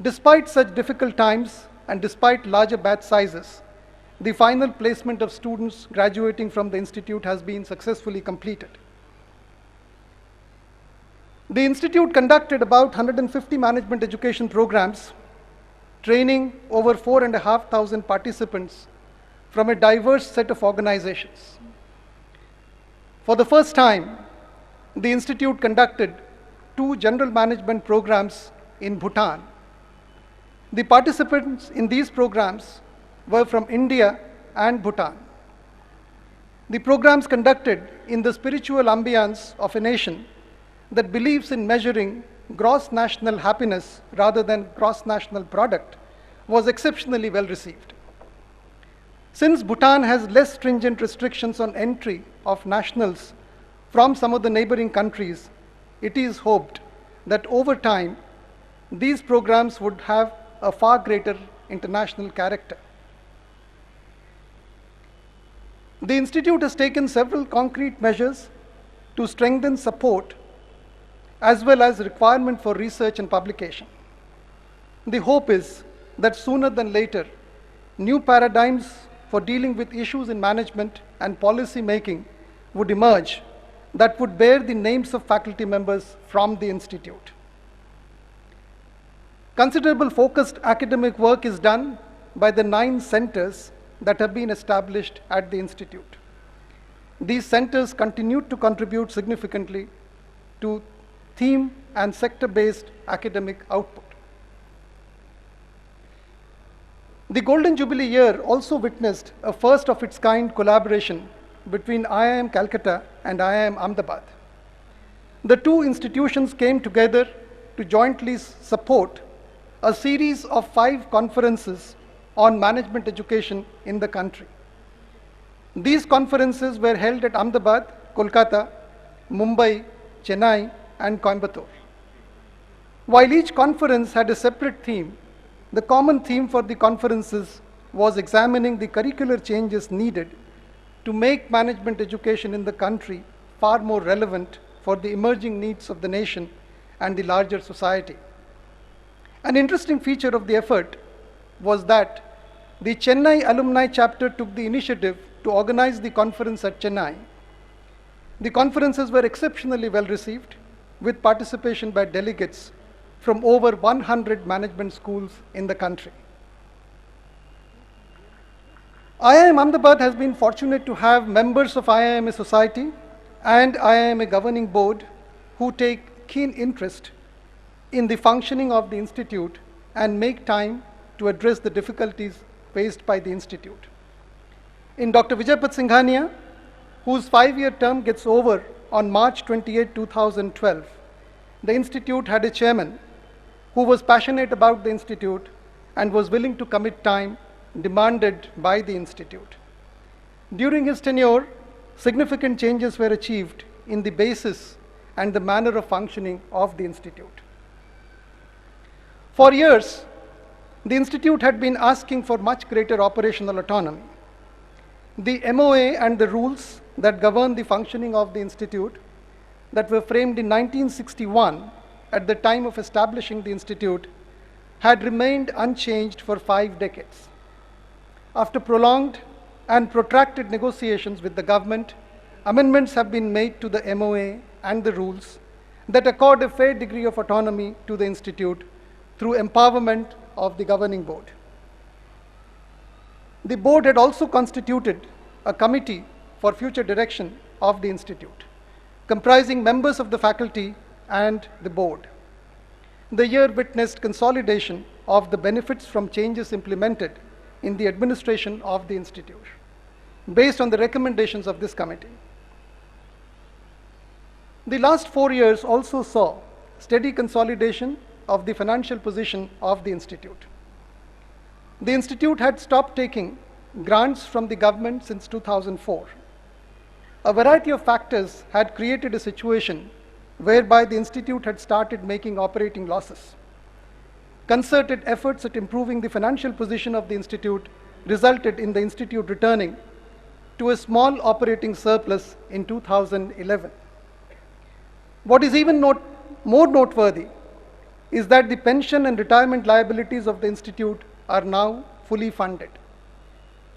Despite such difficult times and despite larger batch sizes, the final placement of students graduating from the institute has been successfully completed. The institute conducted about 150 management education programs, training over 4,500 participants from a diverse set of organizations. For the first time, the institute conducted 2 general management programs in Bhutan. The participants in these programs were from India and Bhutan. The programs conducted in the spiritual ambience of a nation that believes in measuring gross national happiness rather than gross national product was exceptionally well received. Since Bhutan has less stringent restrictions on entry of nationals from some of the neighboring countries, it is hoped that over time, these programs would have a far greater international character. The institute has taken several concrete measures to strengthen support as well as requirement for research and publication. The hope is that sooner than later, new paradigms for dealing with issues in management and policy making would emerge that would bear the names of faculty members from the institute. Considerable focused academic work is done by the 9 centers that have been established at the institute. these centers continued to contribute significantly to theme and sector-based academic output. The Golden Jubilee year also witnessed a first of its kind collaboration between IIM Calcutta and IIM Ahmedabad. The two institutions came together to jointly support a series of 5 conferences on management education in the country. These conferences were held at Ahmedabad, Kolkata, Mumbai, Chennai, and Coimbatore. While each conference had a separate theme, the common theme for the conferences was examining the curricular changes needed to make management education in the country far more relevant for the emerging needs of the nation and the larger society. An interesting feature of the effort was that the Chennai alumni chapter took the initiative to organize the conference at Chennai. The conferences were exceptionally well received, with participation by delegates from over 100 management schools in the country. IIM Ahmedabad has been fortunate to have members of IIMA society and IIMA governing board who take keen interest in the functioning of the institute and make time to address the difficulties faced by the institute. In Dr. Vijay Singhania, whose 5-year term gets over on March 28, 2012, the institute had a chairman who was passionate about the institute and was willing to commit time demanded by the institute. During his tenure, significant changes were achieved in the basis and the manner of functioning of the institute. For years, the institute had been asking for much greater operational autonomy. The MOA and the rules that govern the functioning of the institute that were framed in 1961 at the time of establishing the institute had remained unchanged for 5 decades. After prolonged and protracted negotiations with the government, amendments have been made to the MOA and the rules that accord a fair degree of autonomy to the institute through empowerment of the governing board. The board had also constituted a committee for future direction of the institute, comprising members of the faculty and the board. The year witnessed consolidation of the benefits from changes implemented in the administration of the institute, based on the recommendations of this committee. The last 4 years also saw steady consolidation of the financial position of the institute. The institute had stopped taking grants from the government since 2004. A variety of factors had created a situation whereby the institute had started making operating losses. Concerted efforts at improving the financial position of the institute resulted in the institute returning to a small operating surplus in 2011. What is even more noteworthy is that the pension and retirement liabilities of the institute are now fully funded.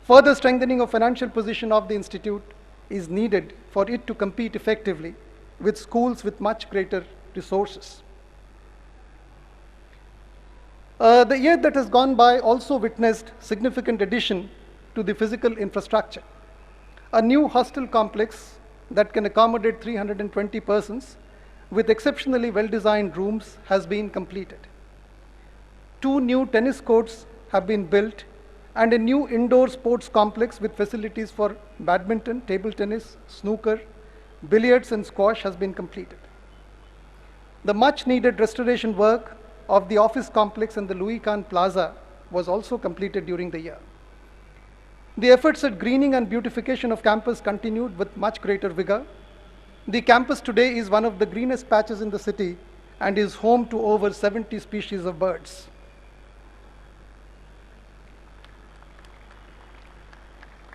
Further strengthening of financial position of the institute is needed for it to compete effectively with schools with much greater resources. The year that has gone by also witnessed significant addition to the physical infrastructure. A new hostel complex that can accommodate 320 persons with exceptionally well-designed rooms has been completed. 2 new tennis courts have been built and a new indoor sports complex with facilities for badminton, table tennis, snooker, billiards and squash has been completed. The much needed restoration work of the office complex and the Louis Kahn Plaza was also completed during the year. The efforts at greening and beautification of campus continued with much greater vigor. The campus today is one of the greenest patches in the city and is home to over 70 species of birds.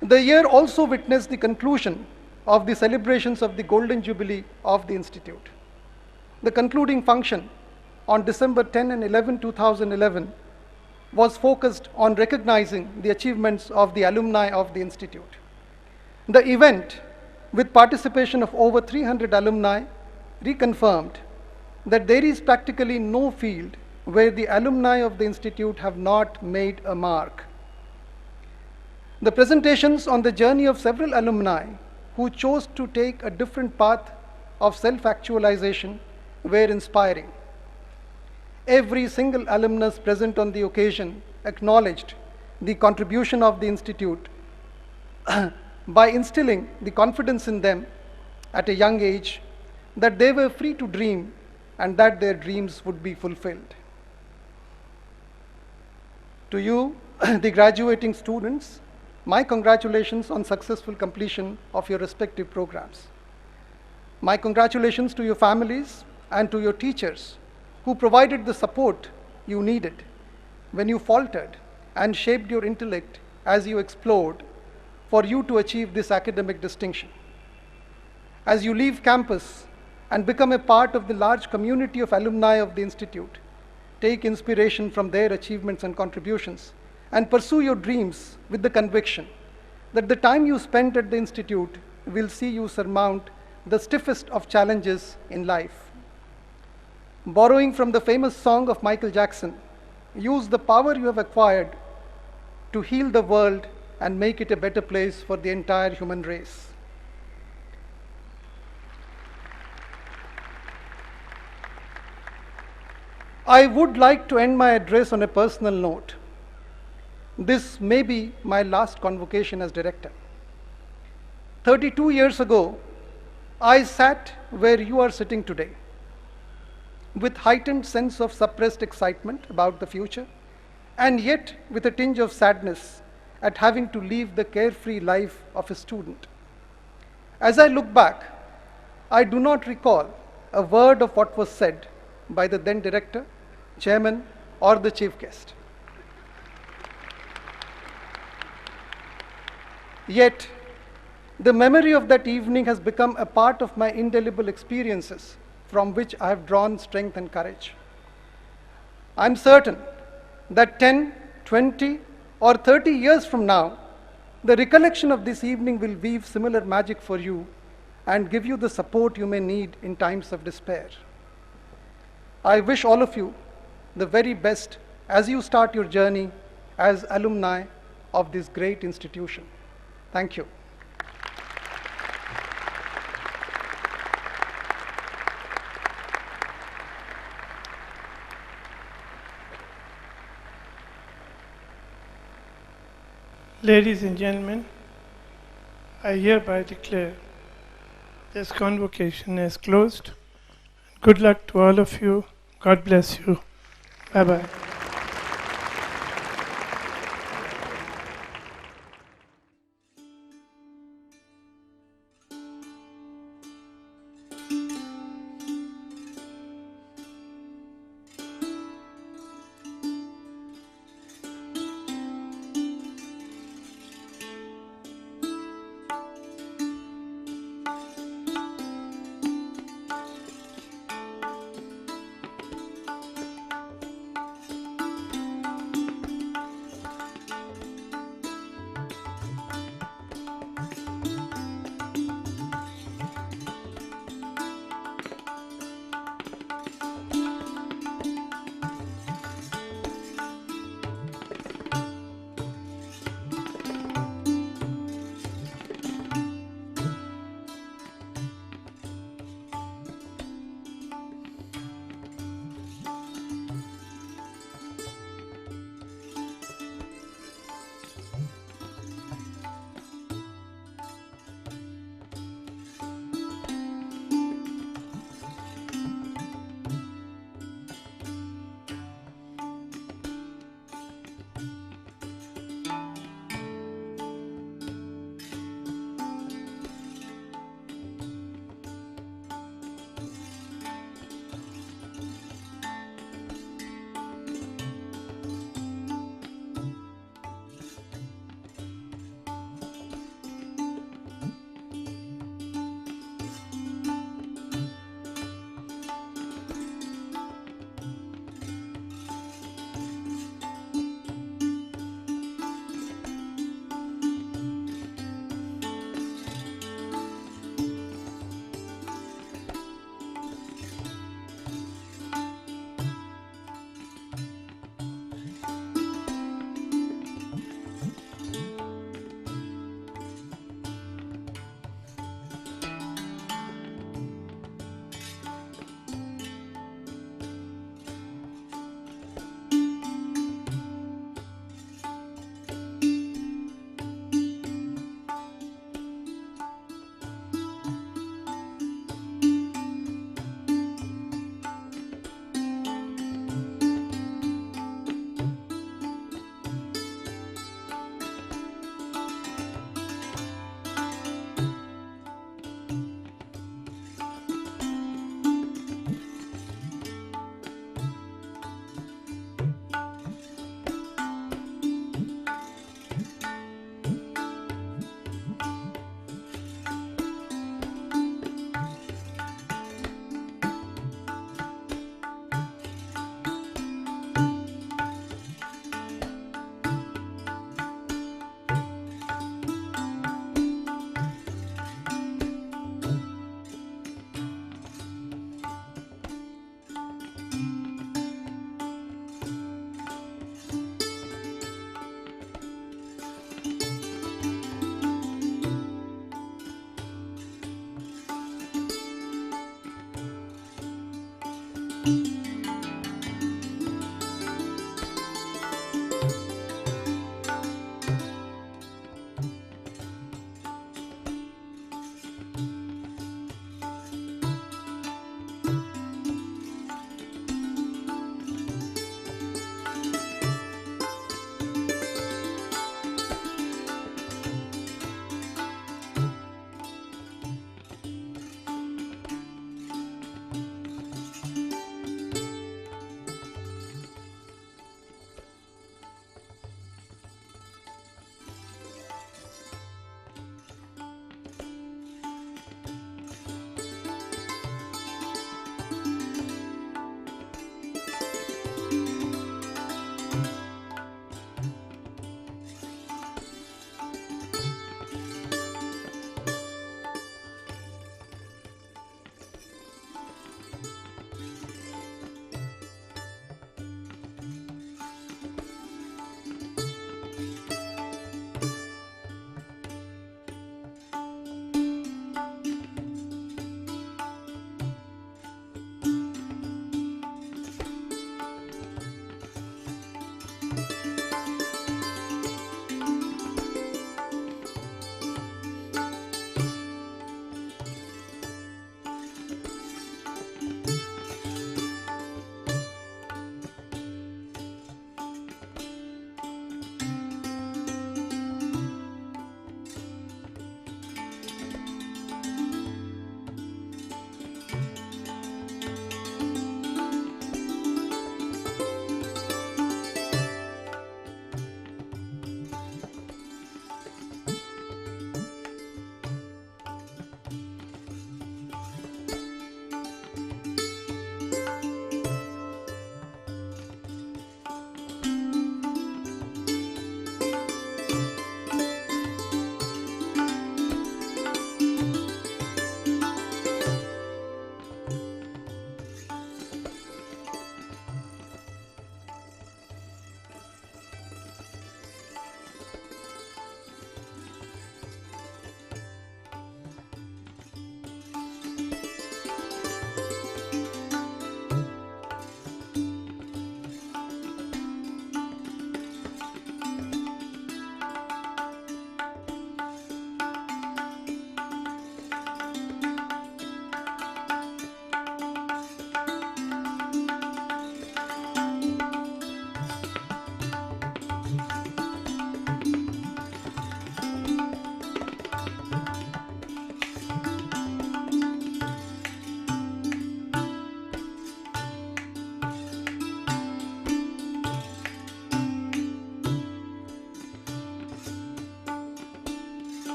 The year also witnessed the conclusion of the celebrations of the Golden Jubilee of the Institute. The concluding function on December 10 and 11, 2011 was focused on recognizing the achievements of the alumni of the Institute. The event, with participation of over 300 alumni, reconfirmed that there is practically no field where the alumni of the Institute have not made a mark. The presentations on the journey of several alumni who chose to take a different path of self-actualization were inspiring. Every single alumnus present on the occasion acknowledged the contribution of the institute by instilling the confidence in them at a young age that they were free to dream and that their dreams would be fulfilled. To you, the graduating students, my congratulations on successful completion of your respective programs. My congratulations to your families and to your teachers who provided the support you needed when you faltered and shaped your intellect as you explored for you to achieve this academic distinction. As you leave campus and become a part of the large community of alumni of the institute, take inspiration from their achievements and contributions and pursue your dreams with the conviction that the time you spent at the institute will see you surmount the stiffest of challenges in life. Borrowing from the famous song of Michael Jackson, use the power you have acquired to heal the world and make it a better place for the entire human race. I would like to end my address on a personal note. This may be my last convocation as director. 32 years ago, I sat where you are sitting today, with heightened sense of suppressed excitement about the future, and yet with a tinge of sadness at having to leave the carefree life of a student. As I look back, I do not recall a word of what was said by the then director, chairman, or the chief guest. Yet, the memory of that evening has become a part of my indelible experiences from which I have drawn strength and courage. I'm certain that 10, 20, or 30 years from now, the recollection of this evening will weave similar magic for you and give you the support you may need in times of despair. I wish all of you the very best as you start your journey as alumni of this great institution. Thank you. Ladies and gentlemen, I hereby declare this convocation is closed. Good luck to all of you. God bless you. Bye-bye.